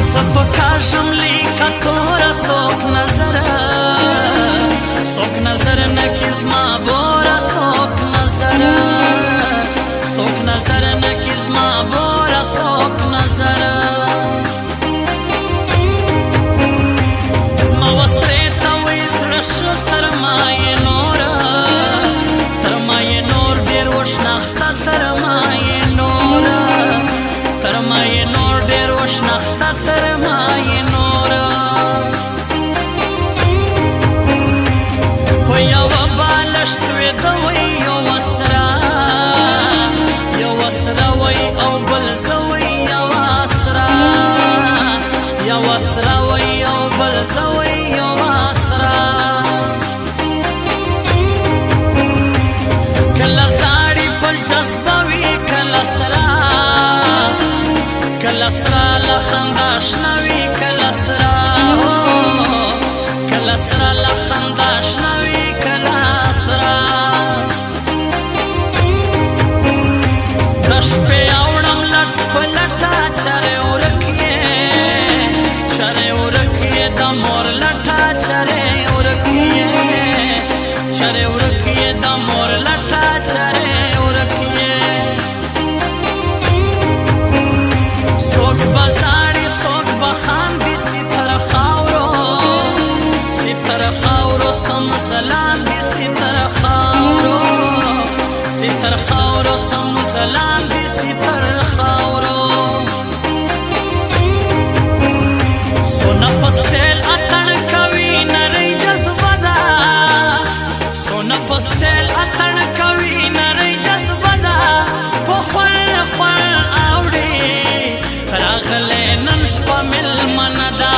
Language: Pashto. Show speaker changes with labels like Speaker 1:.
Speaker 1: زپکاشم لیکا تورا سوک نظر نکیز ما بورا سوک نظر نکیز ما بورا سوک نظر زما وسره تا ویزړه شو تر مای نور ډیر وشناخته تر مای نور ډیر وشناخته تر مای نور په یو بالشت وې د وی یو وسره وی او بل زوی یو اسره وی او بل زوی یو اسره کله ساړي پل جذبه وي کله سره له خندا شنه وي کله سره له خندا شنه وي کله سره د شپې اوړم لټ په لټه چرې ورک یې د مور لټه چرې ورک یې د مور لټه چرې ورک یې څوک به ژاړي څوک به خاندي سي تر خاورو سم زلاندي سي تر خاورو سم زلاندي سي تر خاورو سونا پستیل اتن کوي نری جذبه ده سونا پستیل اتن کوي نری جذبه ده په خوړ اوړي راغله نن شپه ملمنه ده